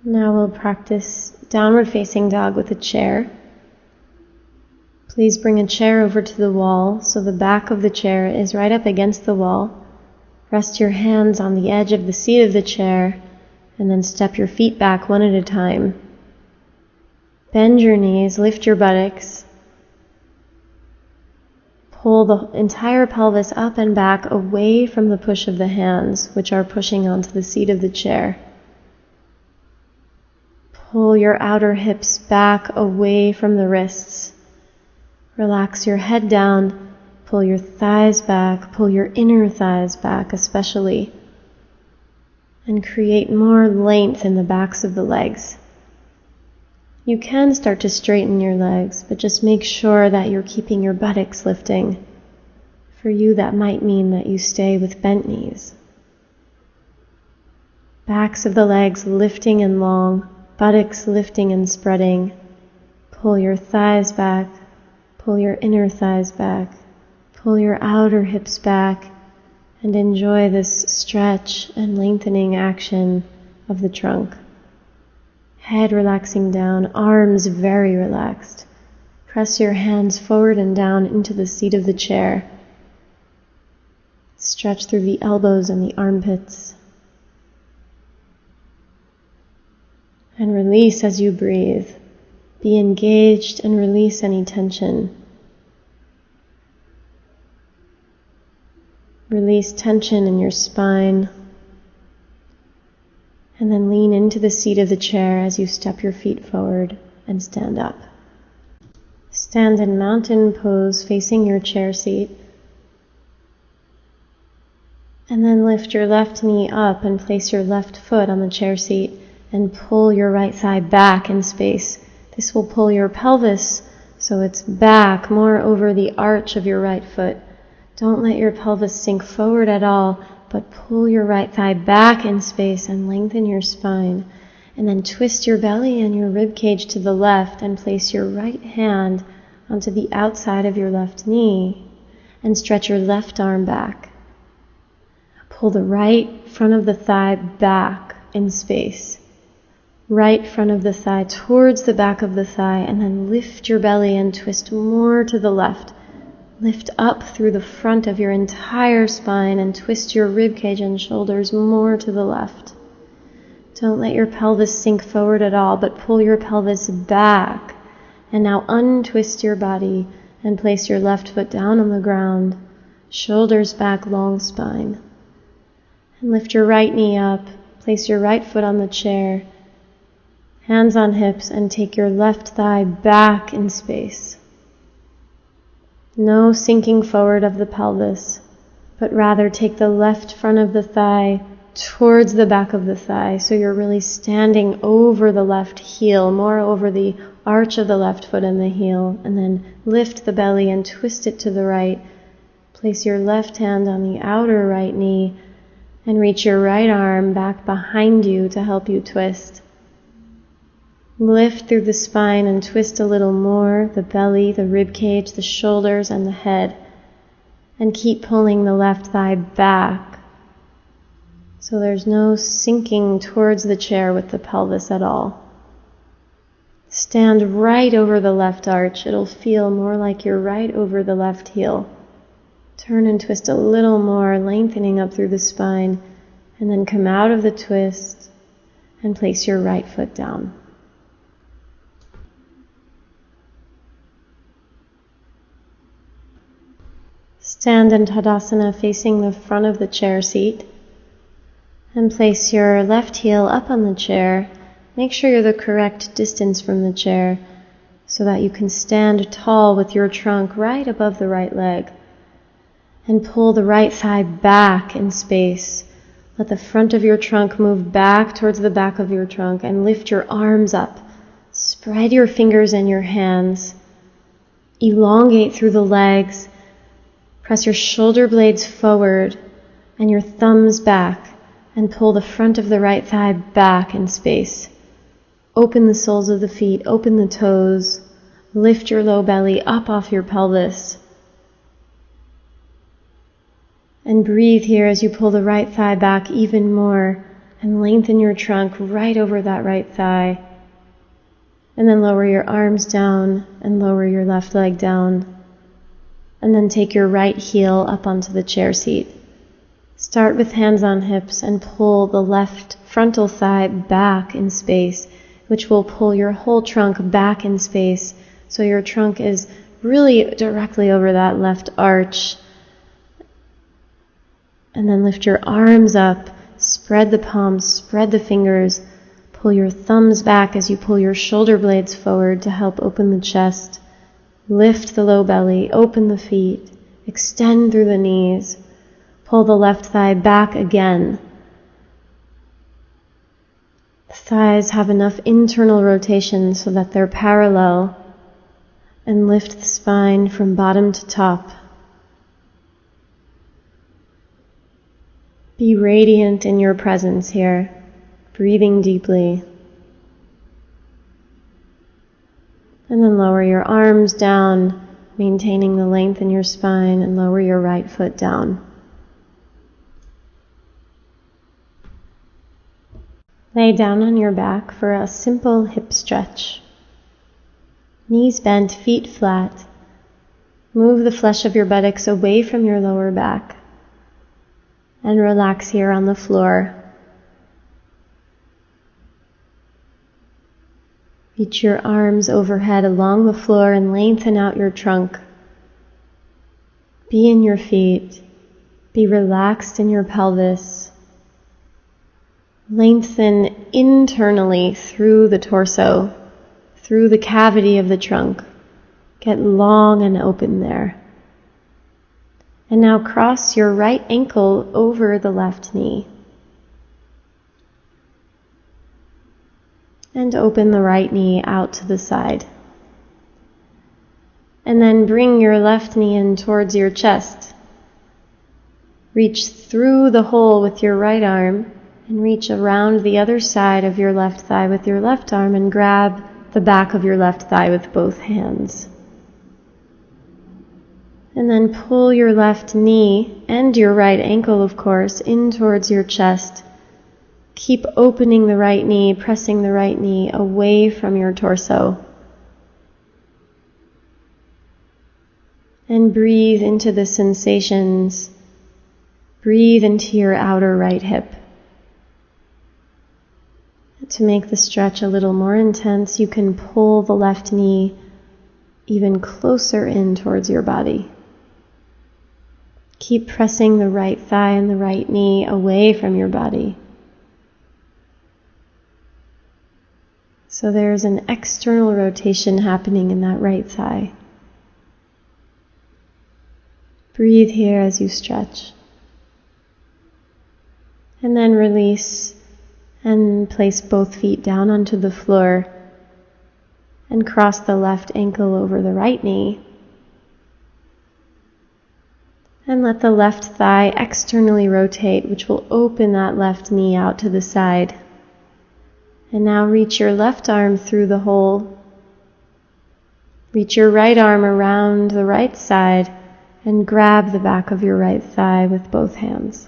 Now we'll practice downward facing dog with a chair. Please bring a chair over to the wall so the back of the chair is right up against the wall. Rest your hands on the edge of the seat of the chair and then step your feet back one at a time. Bend your knees, lift your buttocks. Pull the entire pelvis up and back away from the push of the hands, which are pushing onto the seat of the chair. Pull your outer hips back away from the wrists. Relax your head down. Pull your thighs back. Pull your inner thighs back especially. And create more length in the backs of the legs. You can start to straighten your legs, but just make sure that you're keeping your buttocks lifting. For you, that might mean that you stay with bent knees. Backs of the legs lifting and long. Buttocks lifting and spreading. Pull your thighs back. Pull your inner thighs back. Pull your outer hips back. And enjoy this stretch and lengthening action of the trunk. Head relaxing down, arms very relaxed. Press your hands forward and down into the seat of the chair. Stretch through the elbows and the armpits. And release as you breathe. Be engaged and release any tension. Release tension in your spine. And then lean into the seat of the chair as you step your feet forward and stand up. Stand in mountain pose facing your chair seat. And then lift your left knee up and place your left foot on the chair seat. And pull your right thigh back in space. This will pull your pelvis so it's back more over the arch of your right foot. Don't let your pelvis sink forward at all, but pull your right thigh back in space and lengthen your spine. And then twist your belly and your rib cage to the left and place your right hand onto the outside of your left knee and stretch your left arm back. Pull the right front of the thigh back in space. Right front of the thigh towards the back of the thigh, and then lift your belly and twist more to the left. Lift up through the front of your entire spine and twist your rib cage and shoulders more to the left. Don't let your pelvis sink forward at all, but pull your pelvis back. And now untwist your body and place your left foot down on the ground, shoulders back, long spine. And lift your right knee up, place your right foot on the chair, hands on hips, and take your left thigh back in space. No sinking forward of the pelvis, but rather take the left front of the thigh towards the back of the thigh, so you're really standing over the left heel, more over the arch of the left foot and the heel, and then lift the belly and twist it to the right. Place your left hand on the outer right knee and reach your right arm back behind you to help you twist. Lift through the spine and twist a little more, the belly, the rib cage, the shoulders, and the head. And keep pulling the left thigh back, so there's no sinking towards the chair with the pelvis at all. Stand right over the left arch. It'll feel more like you're right over the left heel. Turn and twist a little more, lengthening up through the spine, and then come out of the twist and place your right foot down. Stand in Tadasana facing the front of the chair seat and place your left heel up on the chair. Make sure you're the correct distance from the chair so that you can stand tall with your trunk right above the right leg. And pull the right thigh back in space. Let the front of your trunk move back towards the back of your trunk and lift your arms up. Spread your fingers and your hands. Elongate through the legs. Press your shoulder blades forward and your thumbs back and pull the front of the right thigh back in space. Open the soles of the feet, open the toes, Lift your low belly up off your pelvis. And breathe here as you pull the right thigh back even more and lengthen your trunk right over that right thigh. And then lower your arms down and lower your left leg down. And then take your right heel up onto the chair seat. Start with hands on hips and pull the left frontal thigh back in space, which will pull your whole trunk back in space. So your trunk is really directly over that left arch. And then lift your arms up, spread the palms, spread the fingers, pull your thumbs back as you pull your shoulder blades forward to help open the chest. Lift the low belly, open the feet, extend through the knees, pull the left thigh back again. The thighs have enough internal rotation so that they're parallel, and lift the spine from bottom to top. Be radiant in your presence here, breathing deeply. And then lower your arms down, maintaining the length in your spine, and lower your right foot down. Lay down on your back for a simple hip stretch. Knees bent, feet flat. Move the flesh of your buttocks away from your lower back. And relax here on the floor. Reach your arms overhead along the floor and lengthen out your trunk. Be in your feet. Be relaxed in your pelvis. Lengthen internally through the torso, through the cavity of the trunk. Get long and open there. And now cross your right ankle over the left knee. And open the right knee out to the side. And then bring your left knee in towards your chest. Reach through the hole with your right arm and reach around the other side of your left thigh with your left arm and grab the back of your left thigh with both hands. And then pull your left knee and your right ankle, of course, in towards your chest. Keep opening the right knee, pressing the right knee away from your torso. And breathe into the sensations. Breathe into your outer right hip. To make the stretch a little more intense, you can pull the left knee even closer in towards your body. Keep pressing the right thigh and the right knee away from your body. So there's an external rotation happening in that right thigh. Breathe here as you stretch. And then release and place both feet down onto the floor and cross the left ankle over the right knee. And let the left thigh externally rotate, which will open that left knee out to the side. And now reach your left arm through the hole. Reach your right arm around the right side and grab the back of your right thigh with both hands.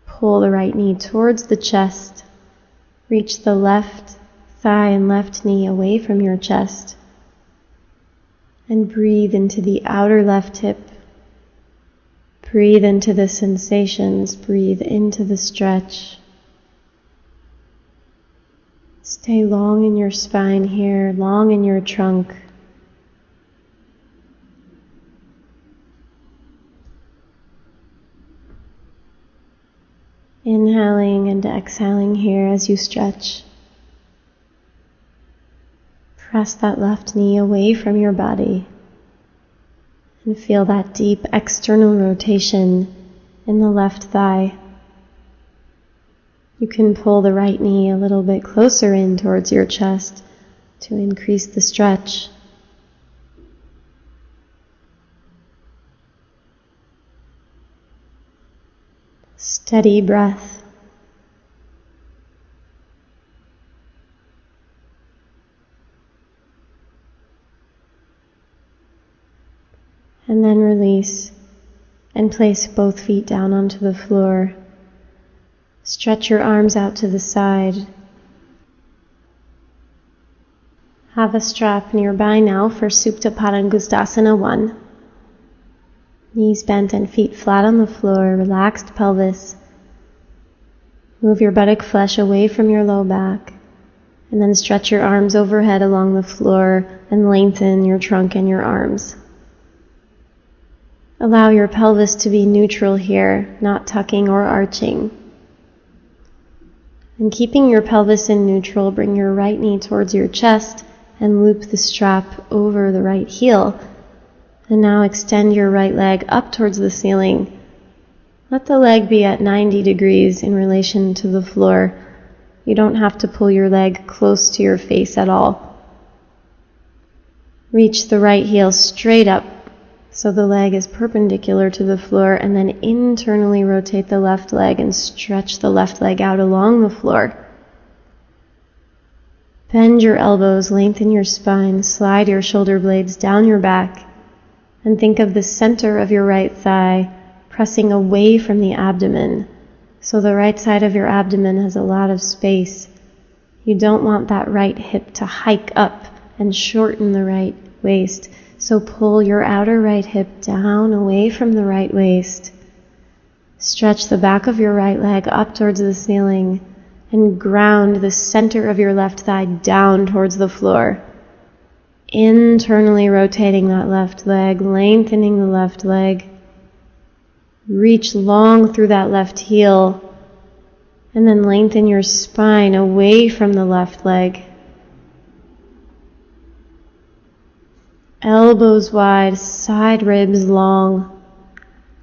Pull the right knee towards the chest. Reach the left thigh and left knee away from your chest. And breathe into the outer left hip. Breathe into the sensations. Breathe into the stretch. Stay long in your spine here, long in your trunk. Inhaling and exhaling here as you stretch. Press that left knee away from your body and feel that deep external rotation in the left thigh. You can pull the right knee a little bit closer in towards your chest to increase the stretch. Steady breath. And then release and place both feet down onto the floor. Stretch your arms out to the side. Have a strap nearby now for Supta Padangusthasana 1. Knees bent and feet flat on the floor, relaxed pelvis. Move your buttock flesh away from your low back. And then stretch your arms overhead along the floor and lengthen your trunk and your arms. Allow your pelvis to be neutral here, not tucking or arching. And keeping your pelvis in neutral, bring your right knee towards your chest and loop the strap over the right heel. And now extend your right leg up towards the ceiling. Let the leg be at 90 degrees in relation to the floor. You don't have to pull your leg close to your face at all. Reach the right heel straight up so the leg is perpendicular to the floor, and then internally rotate the left leg and stretch the left leg out along the floor. Bend your elbows, lengthen your spine, slide your shoulder blades down your back, and think of the center of your right thigh pressing away from the abdomen. So the right side of your abdomen has a lot of space. You don't want that right hip to hike up and shorten the right waist. So pull your outer right hip down away from the right waist. Stretch the back of your right leg up towards the ceiling and ground the center of your left thigh down towards the floor. Internally rotating that left leg, lengthening the left leg. Reach long through that left heel and then lengthen your spine away from the left leg. Elbows wide, side ribs long,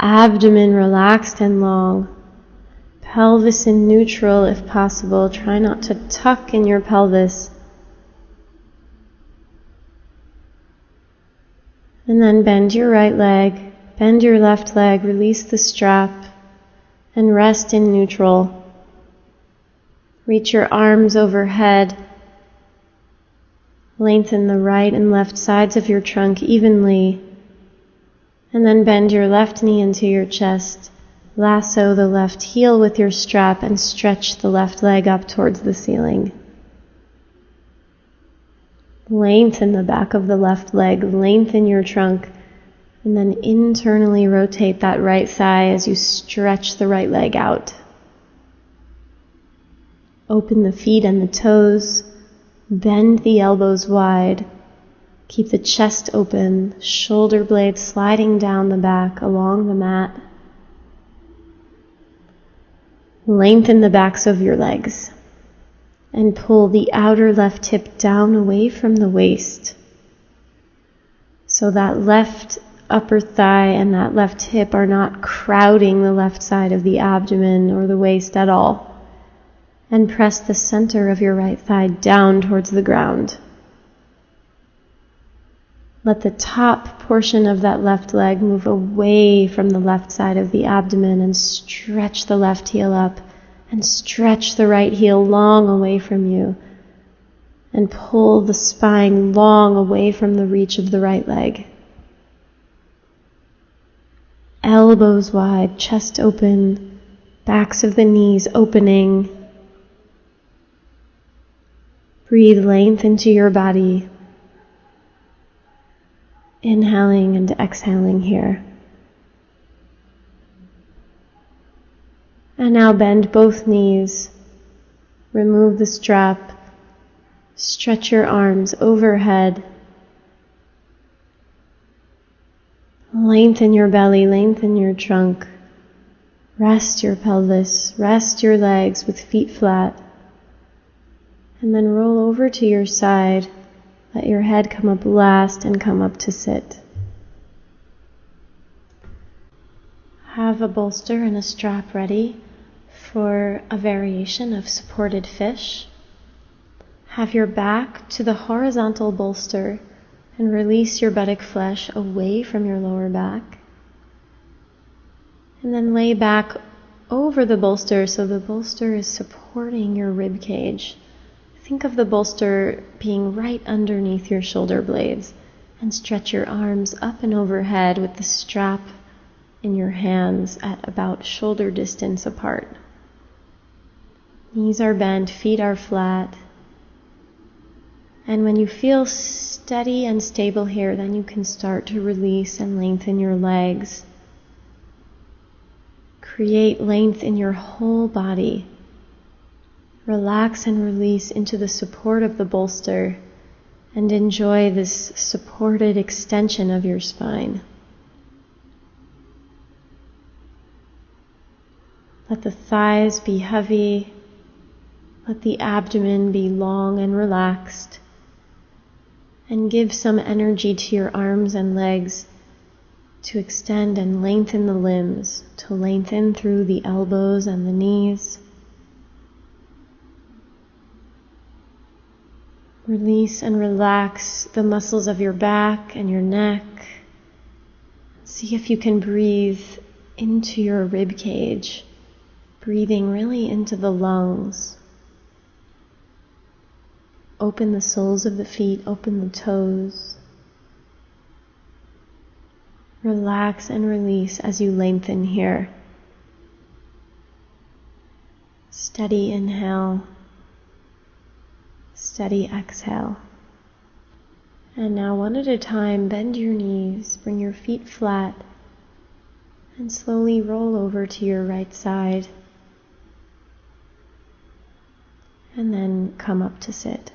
abdomen relaxed and long, pelvis in neutral if possible. Try not to tuck in your pelvis. And then bend your right leg, bend your left leg, release the strap, and rest in neutral. Reach your arms overhead. Lengthen the right and left sides of your trunk evenly, and then bend your left knee into your chest. Lasso the left heel with your strap and stretch the left leg up towards the ceiling. Lengthen the back of the left leg, lengthen your trunk, and then internally rotate that right thigh as you stretch the right leg out. Open the feet and the toes. Bend the elbows wide. Keep the chest open, shoulder blades sliding down the back along the mat. Lengthen the backs of your legs and pull the outer left hip down away from the waist. So that left upper thigh and that left hip are not crowding the left side of the abdomen or the waist at all. And press the center of your right thigh down towards the ground. Let the top portion of that left leg move away from the left side of the abdomen and stretch the left heel up and stretch the right heel long away from you and pull the spine long away from the reach of the right leg. Elbows wide, chest open, backs of the knees opening. Breathe length into your body, inhaling and exhaling here. And now bend both knees, remove the strap, stretch your arms overhead, lengthen your belly, lengthen your trunk, rest your pelvis, rest your legs with feet flat. And then roll over to your side. Let your head come up last and come up to sit. Have a bolster and a strap ready for a variation of supported fish. Have your back to the horizontal bolster and release your buttock flesh away from your lower back. And then lay back over the bolster so the bolster is supporting your rib cage. Think of the bolster being right underneath your shoulder blades. And stretch your arms up and overhead with the strap in your hands at about shoulder distance apart. Knees are bent, feet are flat. And when you feel steady and stable here, then you can start to release and lengthen your legs. Create length in your whole body. Relax and release into the support of the bolster and enjoy this supported extension of your spine. Let the thighs be heavy. Let the abdomen be long and relaxed. And give some energy to your arms and legs to extend and lengthen the limbs, to lengthen through the elbows and the knees. Release and relax the muscles of your back and your neck. See if you can breathe into your rib cage, breathing really into the lungs. Open the soles of the feet, open the toes. Relax and release as you lengthen here. Steady inhale. Steady exhale. And now one at a time, bend your knees, bring your feet flat, and slowly roll over to your right side. And then come up to sit.